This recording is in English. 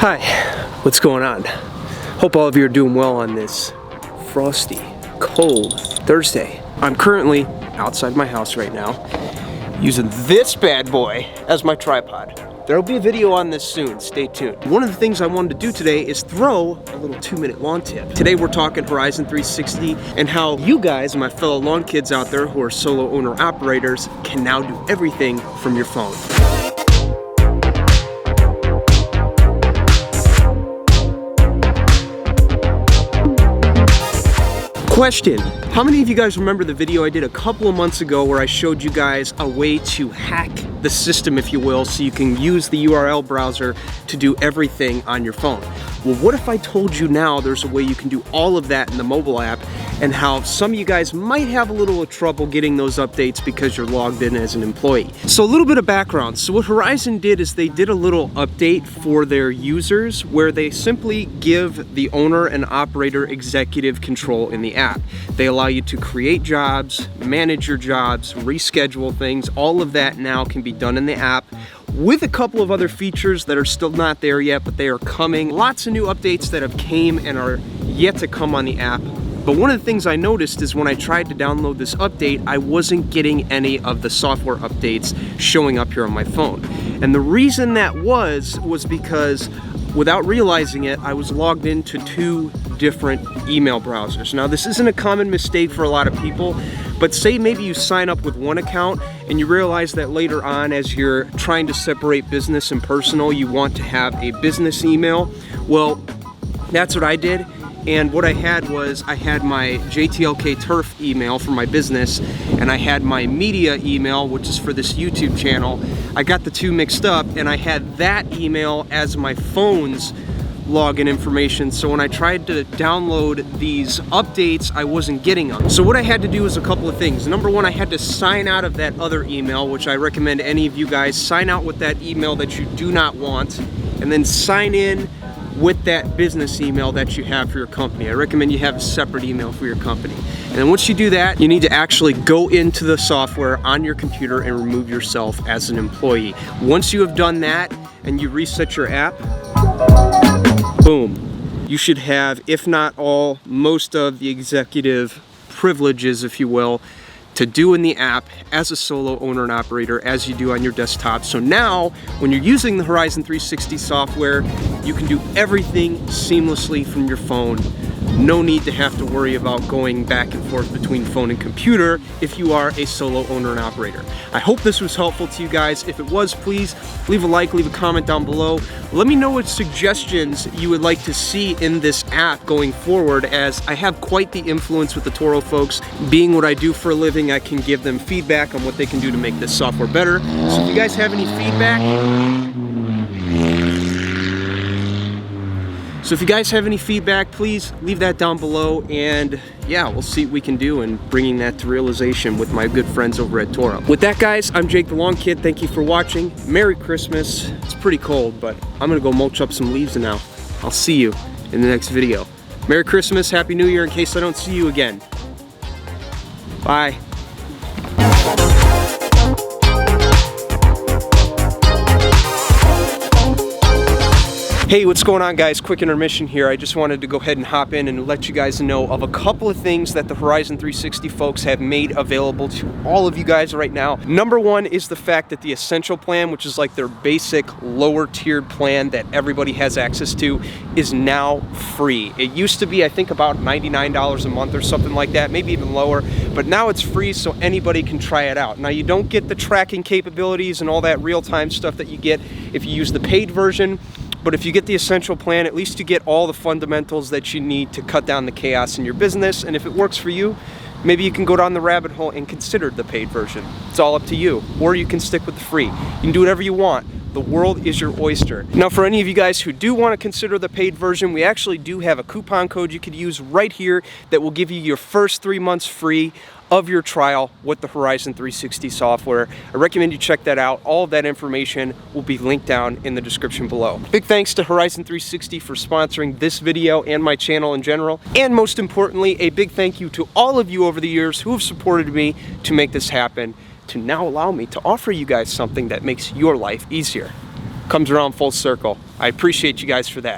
Hi, what's going on? Hope all of you are doing well on this frosty, cold Thursday. I'm currently outside my house right now using this bad boy as my tripod. There'll be a video on this soon, stay tuned. One of the things I wanted to do today is throw a little 2-minute lawn tip. Today we're talking Horizon 360 and how you guys, my fellow lawn kids out there who are solo owner operators, can now do everything from your phone. Question, how many of you guys remember the video I did a couple of months ago where I showed you guys a way to hack the system, if you will, so you can use the URL browser to do everything on your phone? Well, what if I told you now there's a way you can do all of that in the mobile app, and how some of you guys might have a little trouble getting those updates because you're logged in as an employee. So a little bit of background. So what Horizon did is they did a little update for their users where they simply give the owner and operator executive control in the app. They allow you to create jobs, manage your jobs, reschedule things. All of that now can be done in the app, with a couple of other features that are still not there yet, but they are coming. Lots of new updates that have came and are yet to come on the app. But one of the things I noticed is when I tried to download this update, I wasn't getting any of the software updates showing up here on my phone. And the reason that was because without realizing it, I was logged into 2 different email browsers. Now, this isn't a common mistake for a lot of people, but say maybe you sign up with one account and you realize that later on, as you're trying to separate business and personal, you want to have a business email. Well, that's what I did. And what I had was, I had my JTLK Turf email for my business, and I had my media email, which is for this YouTube channel. I got the 2 mixed up, and I had that email as my phone's login information. So when I tried to download these updates, I wasn't getting them. So what I had to do was a couple of things. Number one, I had to sign out of that other email, which I recommend any of you guys sign out with that email that you do not want, and then sign in with that business email that you have for your company. I recommend you have a separate email for your company. And then once you do that, you need to actually go into the software on your computer and remove yourself as an employee. Once you have done that and you reset your app, boom, you should have, if not all, most of the executive privileges, if you will, to do in the app as a solo owner and operator as you do on your desktop. So now, when you're using the Horizon 360 software, you can do everything seamlessly from your phone. No need to have to worry about going back and forth between phone and computer if you are a solo owner and operator. I hope this was helpful to you guys. If it was, please leave a like, leave a comment down below. Let me know what suggestions you would like to see in this app going forward, as I have quite the influence with the Toro folks. Being what I do for a living, I can give them feedback on what they can do to make this software better. So if you guys have any feedback, please leave that down below, and yeah, we'll see what we can do in bringing that to realization with my good friends over at Toro. With that, guys, I'm Jake the Lawn Kid. Thank you for watching. Merry Christmas. It's pretty cold, but I'm gonna go mulch up some leaves now. I'll see you in the next video. Merry Christmas, Happy New Year in case I don't see you again. Bye. Hey, what's going on, guys? Quick intermission here. I just wanted to go ahead and hop in and let you guys know of a couple of things that the Horizon 360 folks have made available to all of you guys right now. Number one is the fact that the Essential plan, which is like their basic lower tiered plan that everybody has access to, is now free. It used to be, I think, about $99 a month or something like that, maybe even lower, but now it's free so anybody can try it out. Now, you don't get the tracking capabilities and all that real-time stuff that you get if you use the paid version. But if you get the Essential plan, at least you get all the fundamentals that you need to cut down the chaos in your business. And if it works for you, maybe you can go down the rabbit hole and consider the paid version. It's all up to you. Or you can stick with the free. You can do whatever you want. The world is your oyster. Now, for any of you guys who do want to consider the paid version, we actually do have a coupon code you could use right here that will give you your first 3 months free of your trial with the Horizon 360 software. I recommend you check that out. All of that information will be linked down in the description below. Big thanks to Horizon 360 for sponsoring this video and my channel in general. And most importantly, a big thank you to all of you over the years who have supported me to make this happen, to now allow me to offer you guys something that makes your life easier. Comes around full circle. I appreciate you guys for that.